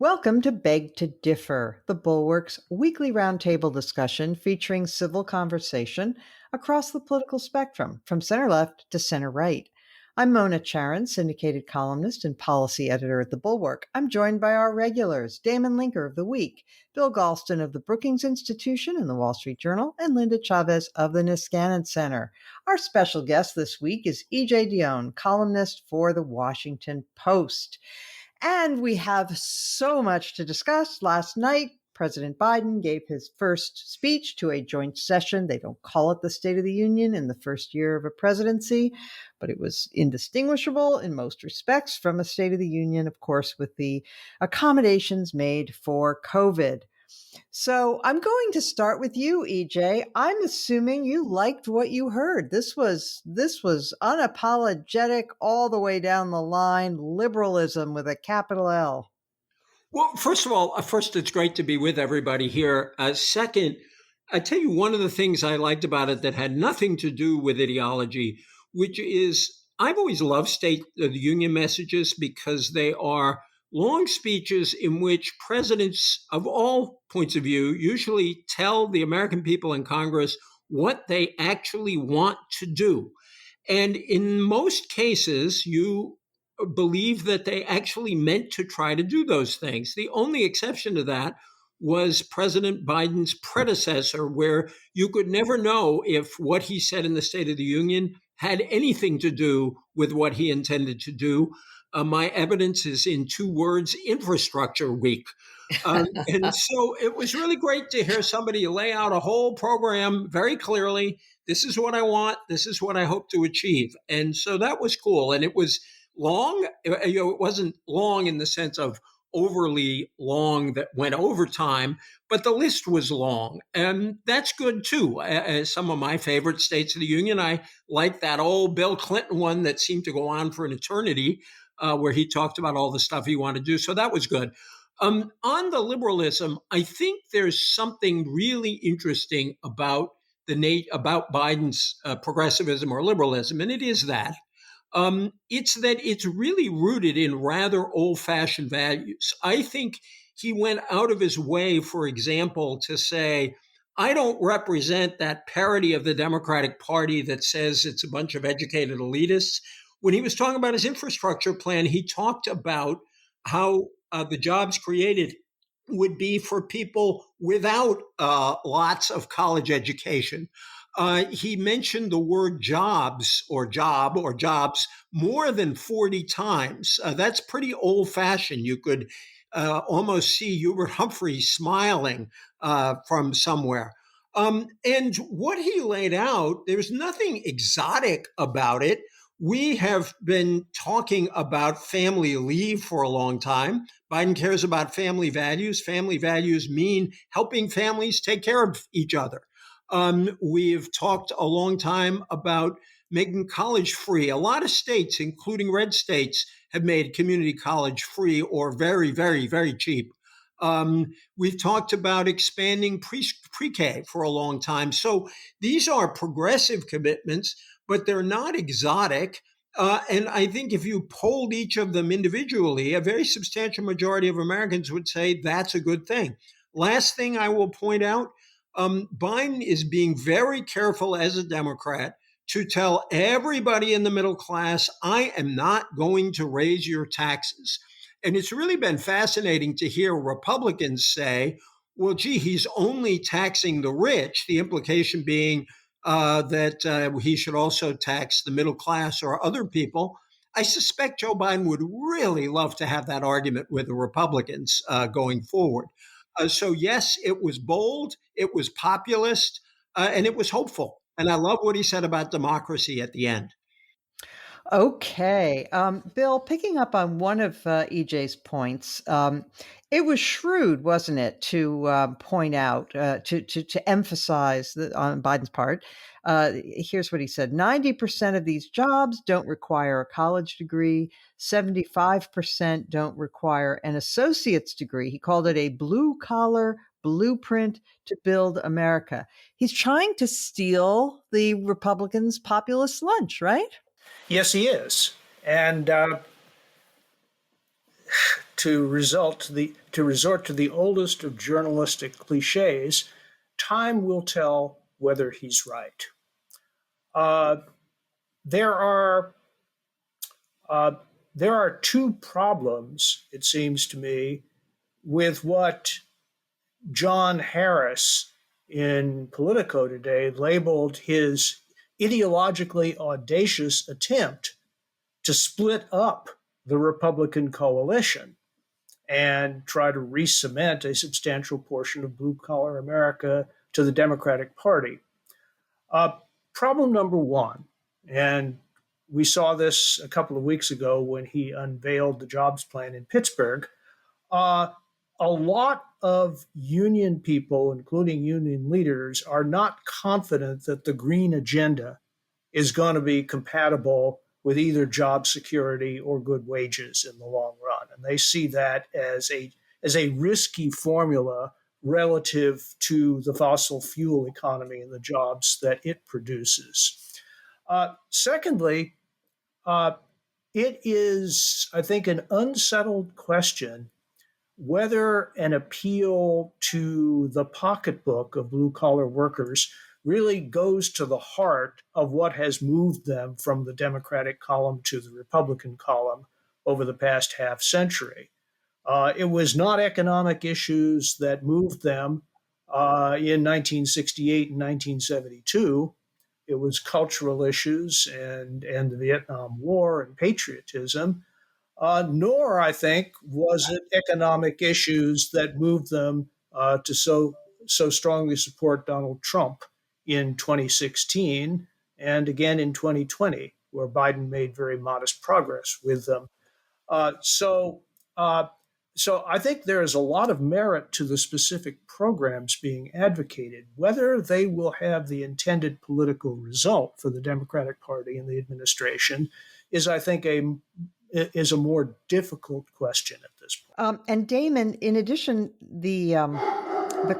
Welcome to Beg to Differ, the Bulwark's weekly roundtable discussion featuring civil conversation across the political spectrum, from center left to center right. I'm Mona Charon, syndicated columnist and policy editor at the Bulwark. I'm joined by our regulars, Damon Linker of The Week, Bill Galston of the Brookings Institution and the Wall Street Journal, and Linda Chavez of the Niskanen Center. Our special guest this week is E.J. Dionne, columnist for the Washington Post. And we have so much to discuss. Last night, President Biden gave his first speech to a joint session. They don't call it the State of the Union in the first year of a presidency, but it was indistinguishable in most respects from a State of the Union, of course, with the accommodations made for COVID. So I'm going to start with you, EJ. I'm assuming you liked what you heard. This was unapologetic all the way down the line, liberalism with a capital L. Well, first of all, it's great to be with everybody here. Second, I tell you one of the things I liked about it that had nothing to do with ideology, which is I've always loved State of the Union messages because they are long speeches in which presidents of all points of view usually tell the American people in Congress what they actually want to do. And in most cases, you believe that they actually meant to try to do those things. The only exception to that was President Biden's predecessor, where you could never know if what he said in the State of the Union had anything to do with what he intended to do. My evidence is in two words: infrastructure week. And so it was really great to hear somebody lay out a whole program very clearly. This is what I want. This is what I hope to achieve. And so that was cool. And it was long. It wasn't long in the sense of overly long that went over time, but the list was long. And that's good too. As some of my favorite states of the union, I like that old Bill Clinton one that seemed to go on for an eternity, where he talked about all the stuff he wanted to do. So that was good. On the liberalism, I think there's something really interesting about about Biden's progressivism or liberalism, and it is that it's that it's really rooted in rather old-fashioned values. I think he went out of his way, for example, to say, I don't represent that parody of the Democratic Party that says it's a bunch of educated elitists. When he was talking about his infrastructure plan, he talked about how the jobs created would be for people without lots of college education. He mentioned the word jobs or job or jobs more than 40 times. That's pretty old fashioned. You could almost see Hubert Humphrey smiling from somewhere. And what he laid out, there's nothing exotic about it. We have been talking about family leave for a long time. Biden cares about family values. Family values mean helping families take care of each other. We've talked a long time about making college free. A lot of states, including red states, have made community college free or very, very, very cheap. We've talked about expanding pre-K for a long time. So these are progressive commitments, but they're not exotic. And I think if you polled each of them individually, a very substantial majority of Americans would say that's a good thing. Last thing I will point out, Biden is being very careful as a Democrat to tell everybody in the middle class, I am not going to raise your taxes. And it's really been fascinating to hear Republicans say, well, gee, he's only taxing the rich, the implication being that he should also tax the middle class or other people. I suspect Joe Biden would really love to have that argument with the Republicans going forward. So yes, it was bold, it was populist, and it was hopeful. And I love what he said about democracy at the end. Okay. Bill, picking up on one of EJ's points, it was shrewd, wasn't it, to point out, to emphasize on Biden's part. Here's what he said: 90% of these jobs don't require a college degree. 75% don't require an associate's degree. He called it a blue collar blueprint to build America. He's trying to steal the Republicans' populist lunch, right? Yes, he is. And to resort to the oldest of journalistic cliches, time will tell whether he's right. Uh, there are uh, there are two problems, it seems to me, with what John Harris in Politico today labeled his ideologically audacious attempt to split up the Republican coalition and try to re-cement a substantial portion of blue-collar America to the Democratic Party. Uh, Problem number one, and we saw this a couple of weeks ago when he unveiled the jobs plan in Pittsburgh. Uh, a lot of union people, including union leaders, are not confident that the green agenda is going to be compatible with either job security or good wages in the long run. And they see that as a risky formula relative to the fossil fuel economy and the jobs that it produces. Secondly, it is, I think, an unsettled question whether an appeal to the pocketbook of blue collar workers really goes to the heart of what has moved them from the Democratic column to the Republican column over the past half century. It was not economic issues that moved them in 1968 and 1972. It was cultural issues and the Vietnam War and patriotism. Nor, I think, was it economic issues that moved them to so strongly support Donald Trump in 2016 and again in 2020, where Biden made very modest progress with them. Uh, so, uh, so I think there is a lot of merit to the specific programs being advocated. Whether they will have the intended political result for the Democratic Party and the administration is, I think, a more difficult question at this point. And Damon, in addition, the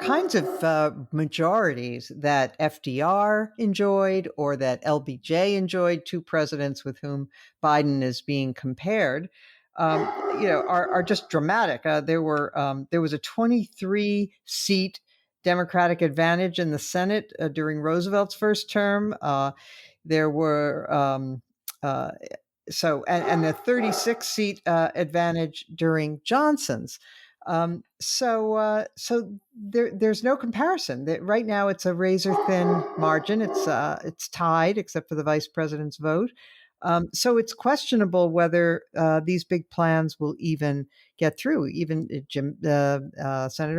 kinds of majorities that FDR enjoyed or that LBJ enjoyed, two presidents with whom Biden is being compared, are just dramatic. There was a 23 seat Democratic advantage in the Senate during Roosevelt's first term. There were and the 36 seat advantage during Johnson's. So there's no comparison. Right now, it's a razor thin margin. It's tied, except for the vice president's vote. So it's questionable whether these big plans will even get through. Even Senator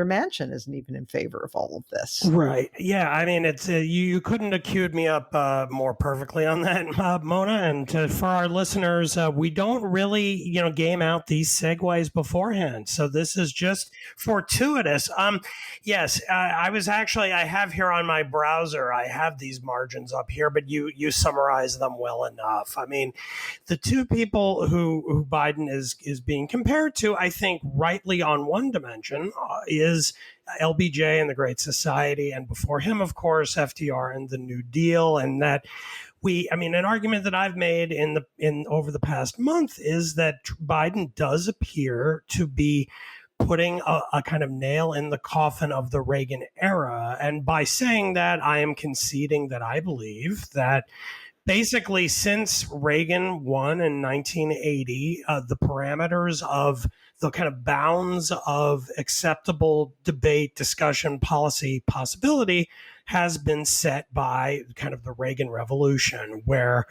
Manchin isn't even in favor of all of this. Right. Yeah. I mean, it's you couldn't have queued me up more perfectly on that, Mona. And for our listeners, we don't really, game out these segues beforehand. So this is just fortuitous. Yes, I have here on my browser, I have these margins up here, but you summarize them well enough. I mean, the two people who Biden is being compared to, I think rightly on one dimension, is LBJ and the Great Society, and before him, of course, FDR and the New Deal. And that an argument that I've made in over the past month is that Biden does appear to be putting a kind of nail in the coffin of the Reagan era. And by saying that, I am conceding that I believe that basically since Reagan won in 1980, the parameters of the kind of bounds of acceptable debate, discussion, policy possibility has been set by kind of the Reagan Revolution, where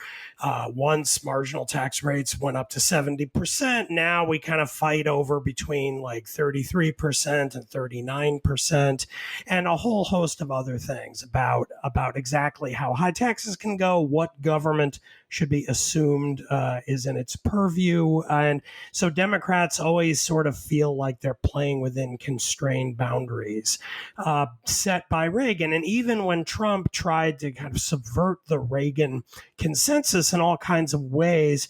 once marginal tax rates went up to 70%, now we kind of fight over between like 33% and 39%, and a whole host of other things about exactly how high taxes can go, what government should be assumed is in its purview. And so Democrats always sort of feel like they're playing within constrained boundaries set by Reagan. And even when Trump tried to kind of subvert the Reagan consensus in all kinds of ways,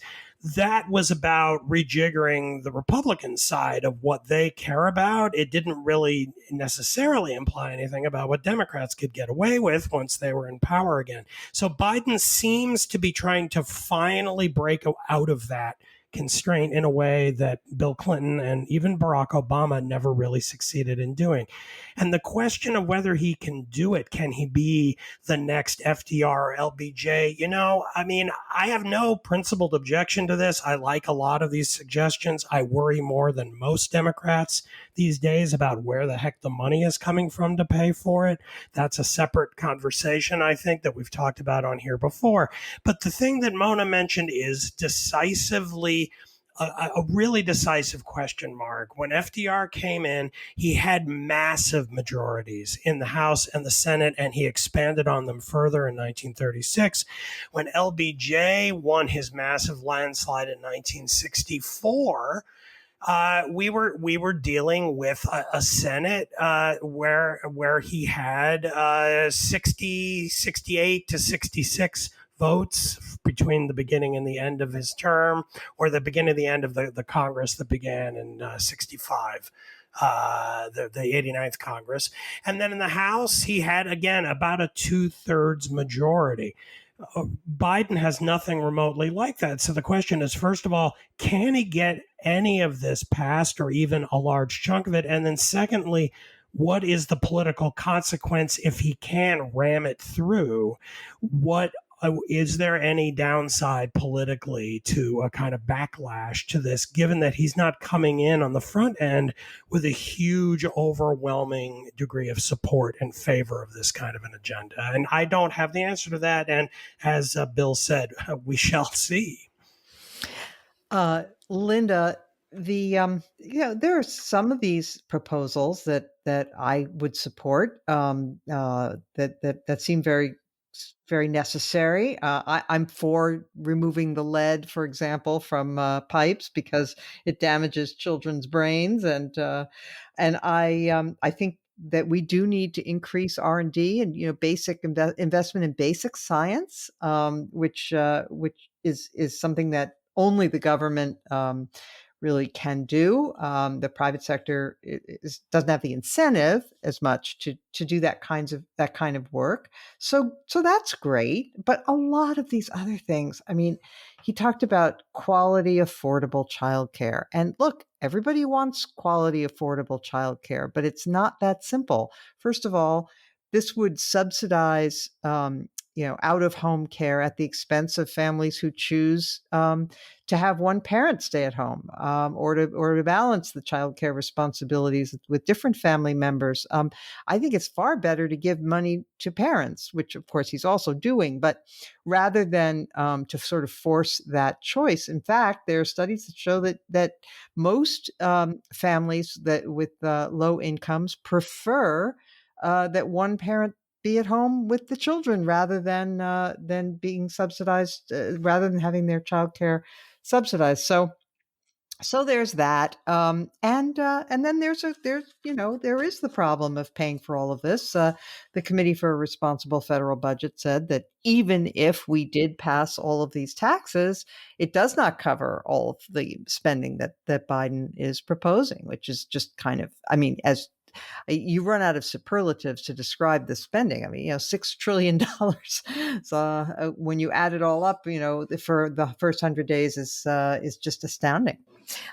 that was about rejiggering the Republican side of what they care about. It didn't really necessarily imply anything about what Democrats could get away with once they were in power again. So Biden seems to be trying to finally break out of that constraint in a way that Bill Clinton and even Barack Obama never really succeeded in doing. And the question of whether he can do it, can he be the next FDR or LBJ? I have no principled objection to this. I like a lot of these suggestions. I worry more than most Democrats these days about where the heck the money is coming from to pay for it. That's a separate conversation, I think, that we've talked about on here before. But the thing that Mona mentioned is decisively a really decisive question mark. When FDR came in, he had massive majorities in the House and the Senate, and he expanded on them further in 1936. When LBJ won his massive landslide in 1964, we were dealing with a Senate where he had 68 to 66 votes between the beginning and the end of his term, or the beginning and the end of the Congress that began in 65. The 89th Congress. And then in the House, he had, again, about a 2/3 majority. Biden has nothing remotely like that. So the question is, first of all, can he get any of this passed, or even a large chunk of it? And then secondly, what is the political consequence if he can ram it through? Is there any downside politically to a kind of backlash to this, given that he's not coming in on the front end with a huge, overwhelming degree of support in favor of this kind of an agenda? And I don't have the answer to that. And as Bill said, we shall see. Linda, there are some of these proposals that I would support, that seem very necessary. I'm for removing the lead, for example, from pipes because it damages children's brains, and I think that we do need to increase R&D and basic investment in basic science, which is something that only the government really can do. The private sector doesn't have the incentive as much to do that kind of work. So that's great. But a lot of these other things, I mean, he talked about quality, affordable childcare. And look, everybody wants quality, affordable childcare, but it's not that simple. First of all, this would subsidize out of home care at the expense of families who choose to have one parent stay at home, or to balance the child care responsibilities with different family members. I think it's far better to give money to parents, which of course he's also doing, but rather than to sort of force that choice. In fact, there are studies that show that most families that with low incomes prefer that one parent be at home with the children rather than being subsidized, rather than having their childcare subsidized. So there's that, and then there is the problem of paying for all of this. The Committee for a Responsible Federal Budget said that even if we did pass all of these taxes, it does not cover all of the spending that Biden is proposing, which is just kind of, I mean, as you run out of superlatives to describe the spending. I mean, $6 trillion. So when you add it all up, for the first 100 days is just astounding.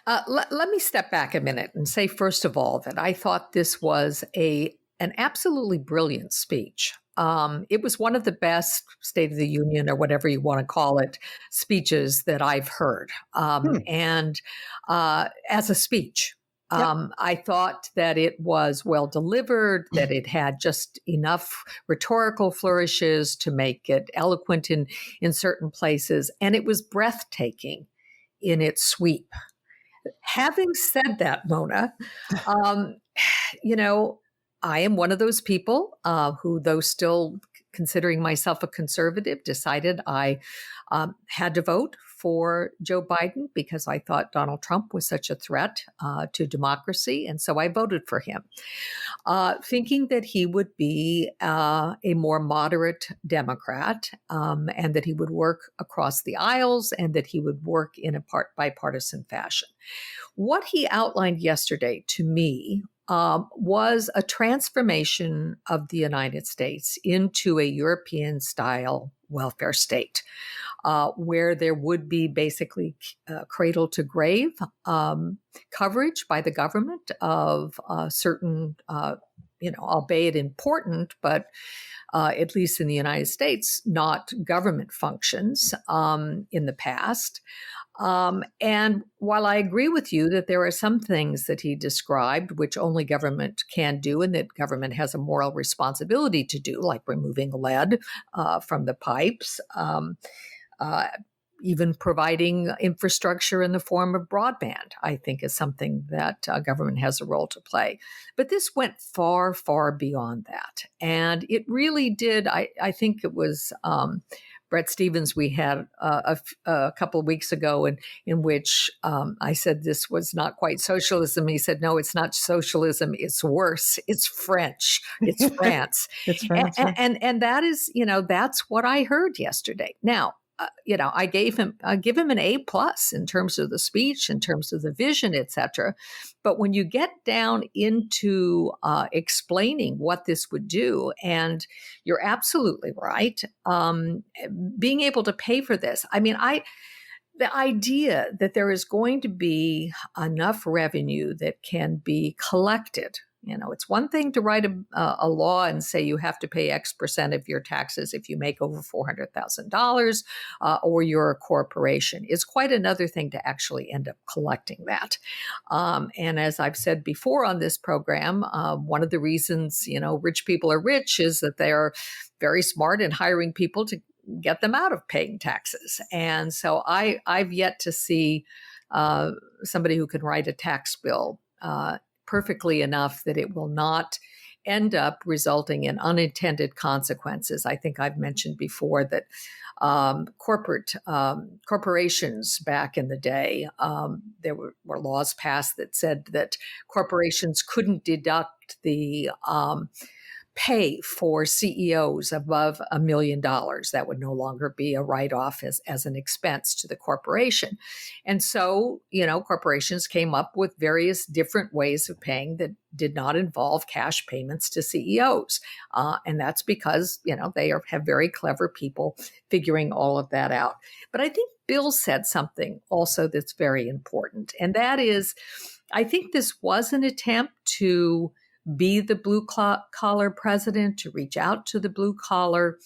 Let me step back a minute and say, first of all, that I thought this was an absolutely brilliant speech. It was one of the best State of the Union, or whatever you want to call it, speeches that I've heard. And as a speech, I thought that it was well delivered, that it had just enough rhetorical flourishes to make it eloquent in certain places, and it was breathtaking in its sweep. Having said that, Mona, I am one of those people who, though still considering myself a conservative, decided I had to vote for Joe Biden because I thought Donald Trump was such a threat to democracy. And so I voted for him, thinking that he would be a more moderate Democrat, and that he would work across the aisles, and that he would work in a bipartisan fashion. What he outlined yesterday to me was a transformation of the United States into a European-style welfare state. where there would be basically cradle to grave coverage by the government of certain, albeit important, but at least in the United States, not government functions in the past. And while I agree with you that there are some things that he described which only government can do and that government has a moral responsibility to do, like removing lead from the pipes, even providing infrastructure in the form of broadband, I think is something that government has a role to play. But this went far, far beyond that. And it really did, I think it was Brett Stevens we had a couple of weeks ago in which I said this was not quite socialism. He said, no, it's not socialism. It's worse. It's French. It's France. It's France. And that is, that's what I heard yesterday. Now, I give him an A+ in terms of the speech, in terms of the vision, et cetera. But when you get down into explaining what this would do, and you're absolutely right, being able to pay for this. I mean, the idea that there is going to be enough revenue that can be collected. It's one thing to write a law and say you have to pay X percent of your taxes if you make over $400,000 or you're a corporation. It's quite another thing to actually end up collecting that. And as I've said before on this program, one of the reasons, rich people are rich is that they are very smart in hiring people to get them out of paying taxes. And so I've yet to see somebody who can write a tax bill perfectly enough that it will not end up resulting in unintended consequences. I think I've mentioned before that corporations back in the day, there were laws passed that said that corporations couldn't deduct the pay for CEOs above $1 million. That would no longer be a write-off as an expense to the corporation. And so, corporations came up with various different ways of paying that did not involve cash payments to CEOs. And that's because, they have very clever people figuring all of that out. But I think Bill said something also that's very important. And that is, I think this was an attempt to be the blue collar president, to reach out to the blue collar.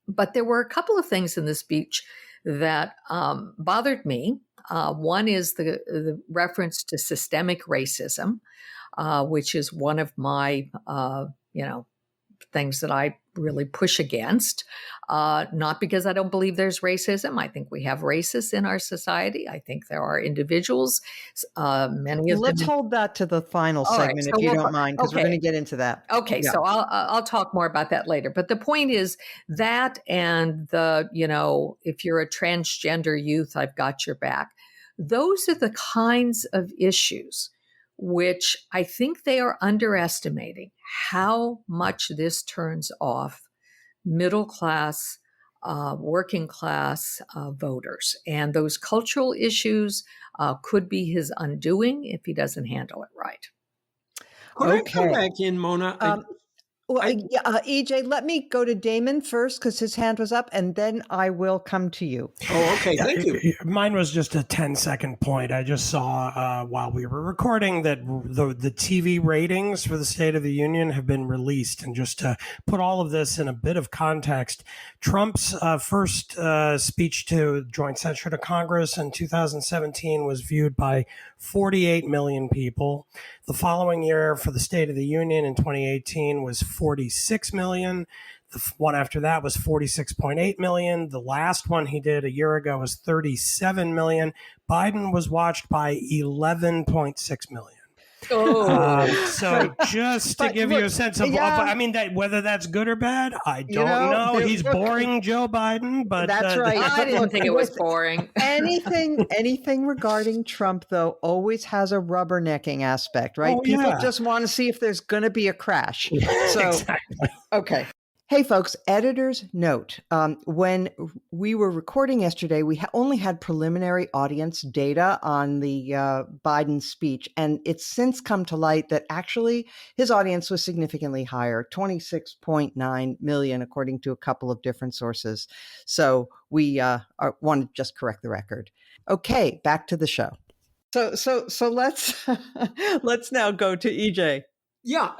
But there were a couple of things in the speech that bothered me. One is the reference to systemic racism, which is one of my, things that I really push against, not because I don't believe there's racism. I think we have racists in our society. I think there are individuals, many of them. Let's hold that to the final segment, if you don't mind, because we're going to get into that. Okay, yeah. So I'll talk more about that later. But the point is that, and if you're a transgender youth, I've got your back. Those are the kinds of issues which I think they are underestimating how much this turns off middle class, working class voters. And those cultural issues could be his undoing if he doesn't handle it right. Could I come back in, Mona? EJ, let me go to Damon first because his hand was up, and then I will come to you. Oh, okay. Thank you. Mine was just a 10-second point. I just saw while we were recording that the TV ratings for the State of the Union have been released. And just to put all of this in a bit of context, Trump's first speech to Joint Session of Congress in 2017 was viewed by 48 million people. The following year for the State of the Union in 2018 was 46 million. The one after that was 46.8 million. The last one he did a year ago was 37 million. Biden was watched by 11.6 million. So just to give you a sense of, that whether that's good or bad, I don't know. He's boring, Joe Biden, but that's right. I didn't think it was boring. Anything regarding Trump, though, always has a rubbernecking aspect, right? People just want to see if there's going to be a crash. So, exactly. Okay. Hey, folks, editor's note. When we were recording yesterday, we only had preliminary audience data on the Biden speech, and it's since come to light that actually his audience was significantly higher, 26.9 million, according to a couple of different sources. So we want to just correct the record. Okay, back to the show. So let's let's now go to EJ. Yeah,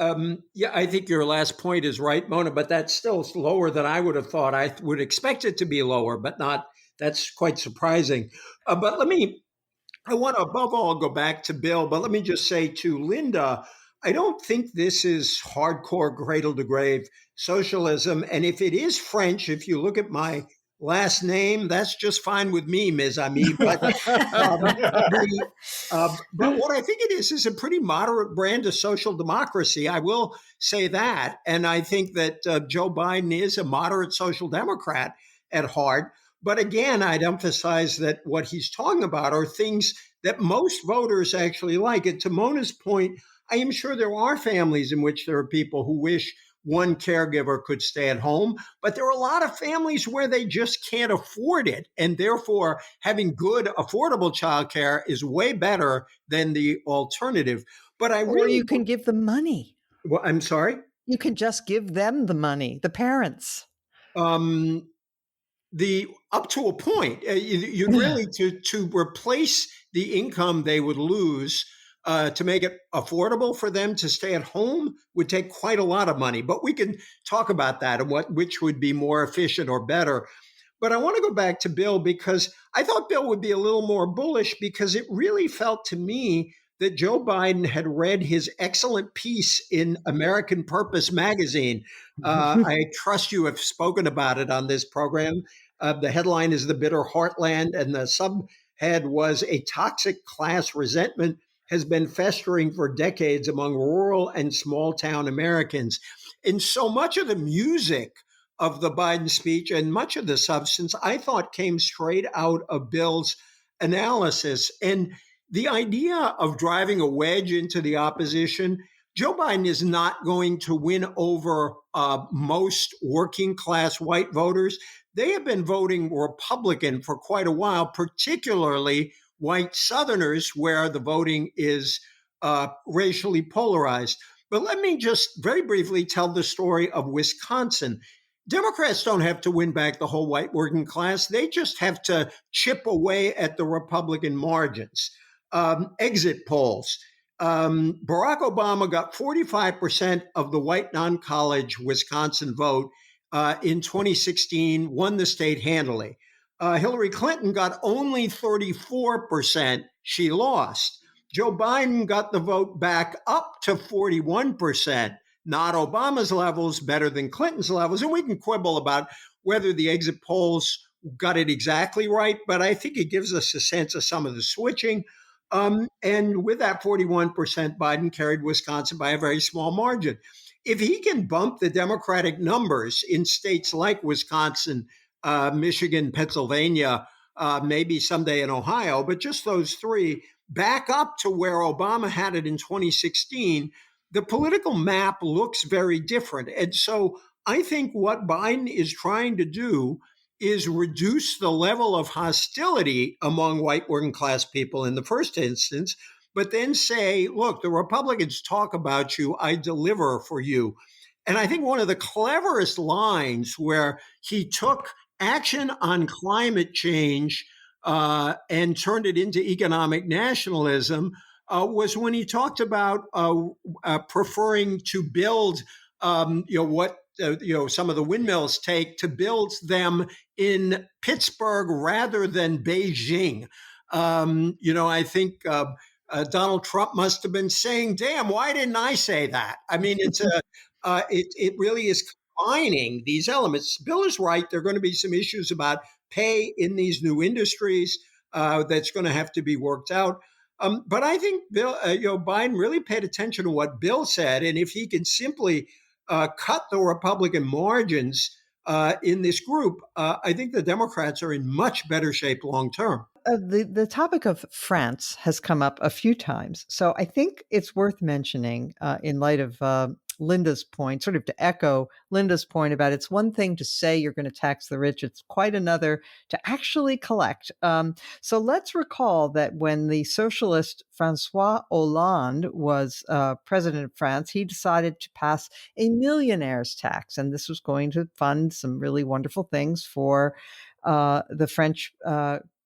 I think your last point is right, Mona, but that's still lower than I would have thought. I would expect it to be lower, but not. That's quite surprising. But I want to above all go back to Bill, but let me just say to Linda, I don't think this is hardcore cradle to grave socialism. And if it is French, if you look at my last name, that's just fine with me, Ms. Ami. But what I think it is a pretty moderate brand of social democracy. I will say that. And I think that Joe Biden is a moderate social democrat at heart. But again, I'd emphasize that what he's talking about are things that most voters actually like. And to Mona's point, I am sure there are families in which there are people who wish one caregiver could stay at home, but there are a lot of families where they just can't afford it. And therefore, having good, affordable childcare is way better than the alternative. But Or you can give them money. Well, I'm sorry? You can just give them the money, the parents. The up to a point, you really to replace the income they would lose to make it affordable for them to stay at home would take quite a lot of money. But we can talk about that and which would be more efficient or better. But I want to go back to Bill because I thought Bill would be a little more bullish because it really felt to me that Joe Biden had read his excellent piece in American Purpose magazine. I trust you have spoken about it on this program. The headline is The Bitter Heartland, and the subhead was A Toxic Class Resentment Has Been Festering for Decades Among Rural and Small Town Americans. And so much of the music of the Biden speech and much of the substance, I thought came straight out of Bill's analysis. And the idea of driving a wedge into the opposition, Joe Biden is not going to win over most working class white voters. They have been voting Republican for quite a while, particularly white Southerners, where the voting is racially polarized. But let me just very briefly tell the story of Wisconsin. Democrats don't have to win back the whole white working class. They just have to chip away at the Republican margins. Exit polls. Barack Obama got 45% of the white non-college Wisconsin vote in 2016, won the state handily. Hillary Clinton got only 34%. She lost. Joe Biden got the vote back up to 41%, not Obama's levels, better than Clinton's levels. And we can quibble about whether the exit polls got it exactly right, but I think it gives us a sense of some of the switching. And with that 41%, Biden carried Wisconsin by a very small margin. If he can bump the Democratic numbers in states like Wisconsin, Michigan, Pennsylvania, maybe someday in Ohio, but just those three, back up to where Obama had it in 2016, the political map looks very different. And so I think what Biden is trying to do is reduce the level of hostility among white working class people in the first instance, but then say, look, the Republicans talk about you, I deliver for you. And I think one of the cleverest lines where he took action on climate change and turned it into economic nationalism was when he talked about preferring to build, what some of the windmills take to build them in Pittsburgh rather than Beijing. I think Donald Trump must have been saying, "Damn, why didn't I say that?" I mean, it really is combining these elements. Bill is right. There are going to be some issues about pay in these new industries that's going to have to be worked out. But I think Biden really paid attention to what Bill said, and if he can simply cut the Republican margins in this group, I think the Democrats are in much better shape long term. The topic of France has come up a few times. So I think it's worth mentioning in light of Linda's point, sort of to echo Linda's point about it's one thing to say you're going to tax the rich, it's quite another to actually collect. So let's recall that when the socialist Francois Hollande was president of France, he decided to pass a millionaire's tax, and this was going to fund some really wonderful things for the French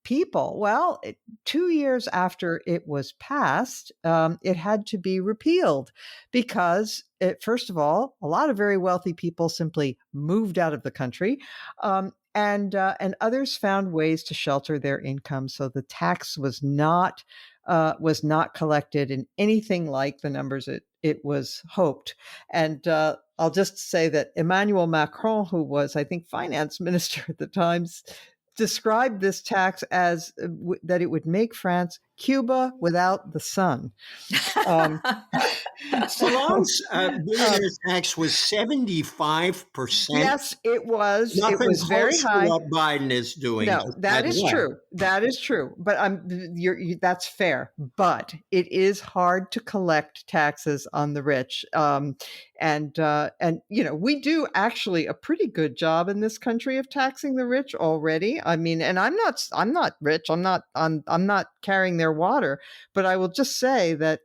people. Well, 2 years after it was passed, it had to be repealed because, first of all, a lot of very wealthy people simply moved out of the country. And others found ways to shelter their income, so the tax was not collected in anything like the numbers it was hoped. And I'll just say that Emmanuel Macron, who was, I think, finance minister at the time, described this tax as that it would make France Cuba without the sun. Hollande's billionaire tax was 75%. Yes, it was. Nothing it was very close to high. what Biden is doing. No, that is true. That is true. But that's fair. But it is hard to collect taxes on the rich. And we do actually a pretty good job in this country of taxing the rich already. I mean, and I'm not rich. I'm not carrying their water. But I will just say that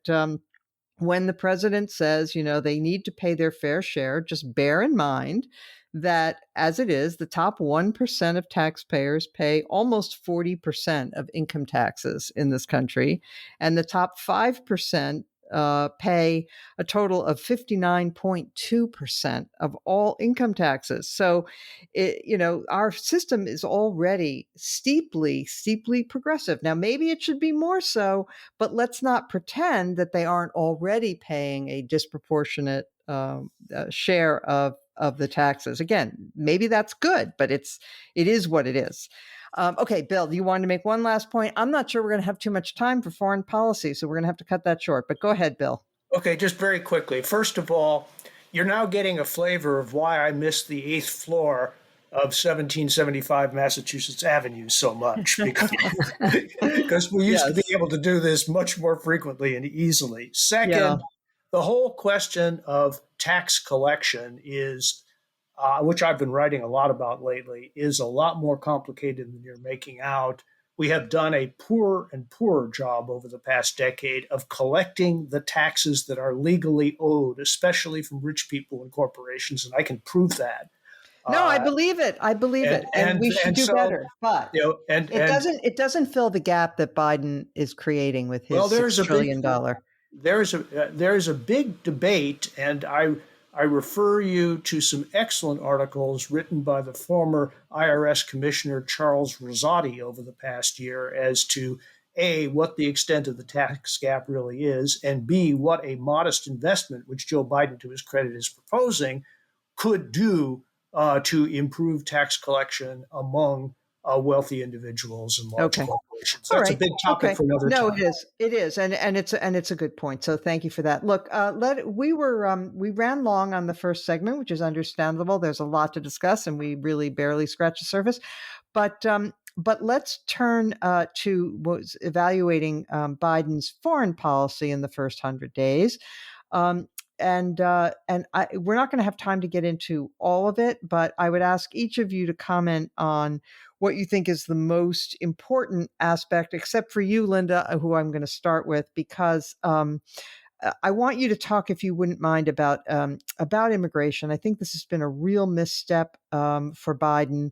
when the president says, they need to pay their fair share, just bear in mind that as it is, the top 1% of taxpayers pay almost 40% of income taxes in this country, and the top 5% pay a total of 59.2% of all income taxes. So, our system is already steeply progressive. Now, maybe it should be more so, but let's not pretend that they aren't already paying a disproportionate share of the taxes. Again, maybe that's good, but it is what it is. Okay, Bill, you wanted to make one last point. I'm not sure we're going to have too much time for foreign policy, so we're going to have to cut that short. But go ahead, Bill. Okay, just very quickly. First of all, you're now getting a flavor of why I missed the 8th floor of 1775 Massachusetts Avenue so much, because we used to be able to do this much more frequently and easily. Second, the whole question of tax collection is, which I've been writing a lot about lately, is a lot more complicated than you're making out. We have done a poorer and poorer job over the past decade of collecting the taxes that are legally owed, especially from rich people and corporations, and I can prove that. No, I believe it. And we should do better. But it doesn't fill the gap that Biden is creating with his $6 trillion. There's a big debate, and I refer you to some excellent articles written by the former IRS Commissioner Charles Rosati over the past year as to A, what the extent of the tax gap really is, and B, what a modest investment, which Joe Biden, to his credit, is proposing, could do to improve tax collection among wealthy individuals and large corporations. That's a big topic for another time. No, it is, and it's a good point. So thank you for that. Look, we ran long on the first segment, which is understandable. There's a lot to discuss, and we really barely scratched the surface. But let's turn to what's evaluating Biden's foreign policy in the first 100 days. We're not going to have time to get into all of it, but I would ask each of you to comment on what you think is the most important aspect, except for you, Linda, who I'm going to start with, because I want you to talk, if you wouldn't mind, about immigration. I think this has been a real misstep for Biden,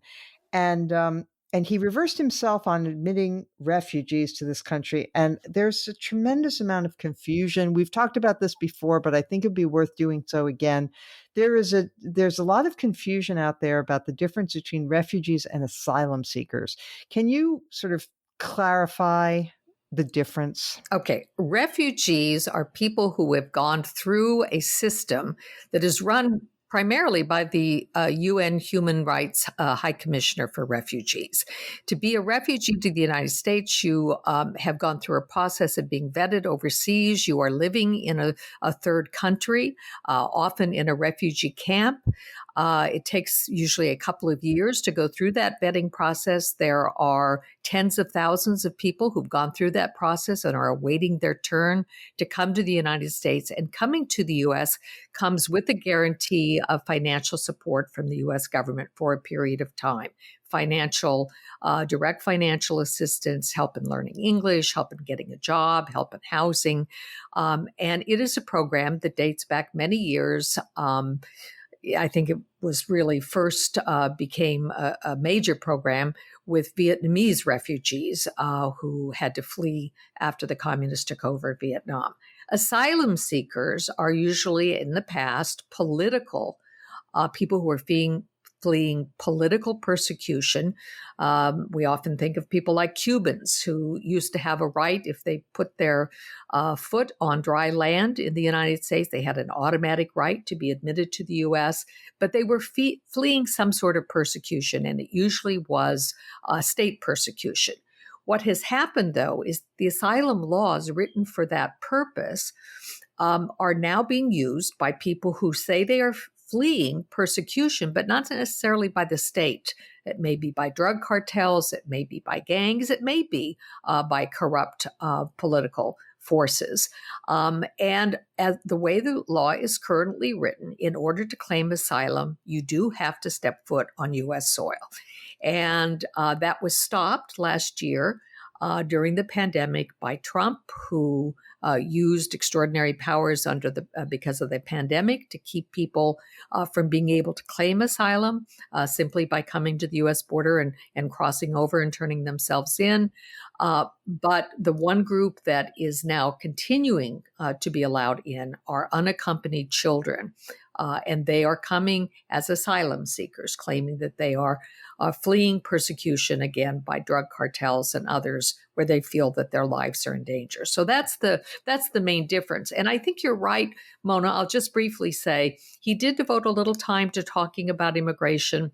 and he reversed himself on admitting refugees to this country. And there's a tremendous amount of confusion. We've talked about this before, but I think it'd be worth doing so again. There's a lot of confusion out there about the difference between refugees and asylum seekers. Can you sort of clarify the difference? Okay. Refugees are people who have gone through a system that is run primarily by the UN Human Rights High Commissioner for Refugees. To be a refugee to the United States, you have gone through a process of being vetted overseas. You are living in a third country, often in a refugee camp. It takes usually a couple of years to go through that vetting process. There are tens of thousands of people who've gone through that process and are awaiting their turn to come to the United States. And coming to the U.S. comes with a guarantee of financial support from the U.S. government for a period of time. Direct financial assistance, help in learning English, help in getting a job, help in housing. And it is a program that dates back many years. I think it was really first became a major program with Vietnamese refugees who had to flee after the communists took over Vietnam. Asylum seekers are usually in the past political people who are fleeing political persecution. We often think of people like Cubans who used to have a right if they put their foot on dry land in the United States. They had an automatic right to be admitted to the U.S., but they were fleeing some sort of persecution, and it usually was state persecution. What has happened, though, is the asylum laws written for that purpose are now being used by people who say they are fleeing persecution, but not necessarily by the state. It may be by drug cartels, it may be by gangs, it may be by corrupt political forces. And as the way the law is currently written, in order to claim asylum, you do have to step foot on U.S. soil. And that was stopped last year during the pandemic by Trump, who used extraordinary powers because of the pandemic to keep people from being able to claim asylum simply by coming to the U.S. border and crossing over and turning themselves in. But the one group that is now continuing to be allowed in are unaccompanied children. And they are coming as asylum seekers, claiming that they are fleeing persecution, again, by drug cartels and others where they feel that their lives are in danger. So that's the main difference. And I think you're right, Mona. I'll just briefly say he did devote a little time to talking about immigration.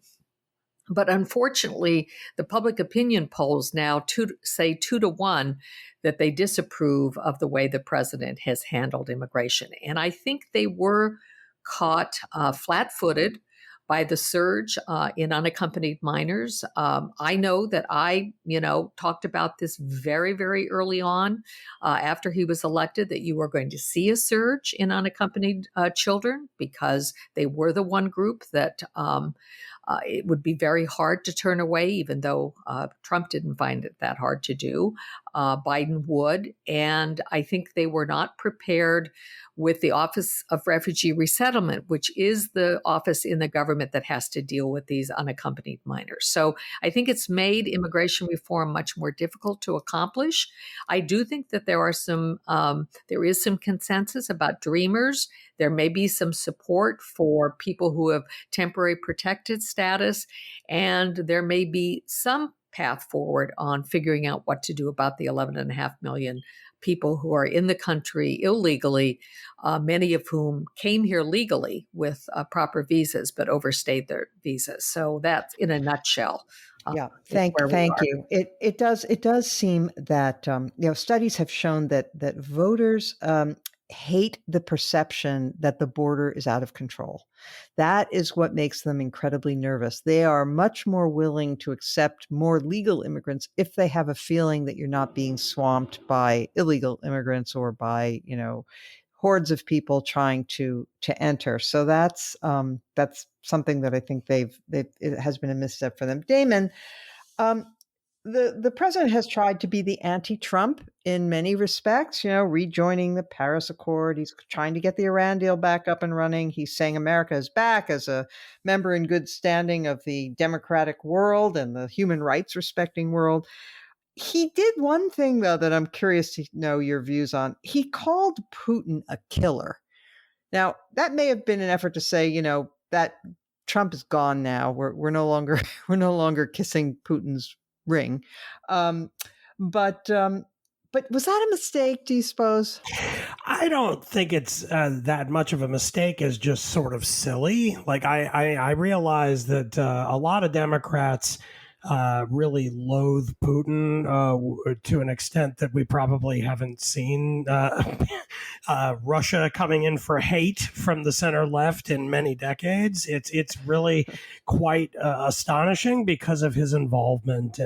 But unfortunately, the public opinion polls now say 2-1 that they disapprove of the way the president has handled immigration. And I think they were caught flat-footed by the surge in unaccompanied minors. I know that I, talked about this very, very early on after he was elected, that you were going to see a surge in unaccompanied children because they were the one group that it would be very hard to turn away, even though Trump didn't find it that hard to do. Biden would. And I think they were not prepared with the Office of Refugee Resettlement, which is the office in the government that has to deal with these unaccompanied minors. So I think it's made immigration reform much more difficult to accomplish. I do think that there is some consensus about dreamers. There may be some support for people who have temporary protected status, and there may be some path forward on figuring out what to do about the 11.5 million people who are in the country illegally, many of whom came here legally with proper visas but overstayed their visas. So that's in a nutshell. Yeah, thank you. It does seem that studies have shown that voters hate the perception that the border is out of control. That is what makes them incredibly nervous. They are much more willing to accept more legal immigrants if they have a feeling that you're not being swamped by illegal immigrants or by, hordes of people trying to enter. So that's something that I think it has been a misstep for them. Damon, the president has tried to be the anti-Trump in many respects, rejoining the Paris Accord. He's trying to get the Iran deal back up and running. He's saying America is back as a member in good standing of the democratic world and the human rights respecting world. He did one thing, though, that I'm curious to know your views on. He called Putin a killer. Now, that may have been an effort to say, that Trump is gone now. We're no longer kissing Putin's ring. But But was that a mistake, do you suppose? I don't think it's that much of a mistake as just sort of silly. Like I realize that a lot of Democrats really loathe Putin to an extent that we probably haven't seen Russia coming in for hate from the center left in many decades. It's really quite astonishing because of his involvement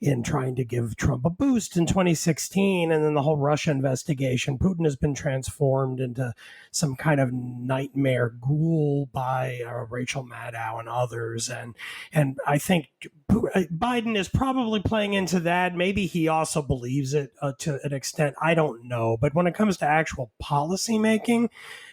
in trying to give Trump a boost in 2016, and then the whole Russia investigation. Putin has been transformed into some kind of nightmare ghoul by Rachel Maddow and others, and I think Biden is probably playing into that. Maybe he also believes it to an extent. I don't know. But when it comes to actual policy making,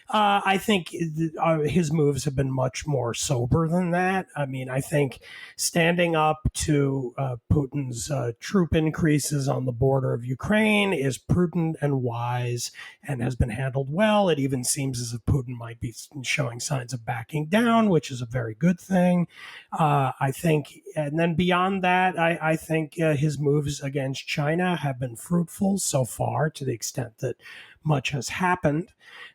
I think his moves have been much more sober than that. I mean, I think standing up to Putin's troop increases on the border of Ukraine is prudent and wise and has been handled well. It even seems as if Putin might be showing signs of backing down, which is a very good thing. I think, and then beyond that, I think his moves against China have been fruitful so far to the extent that much has happened.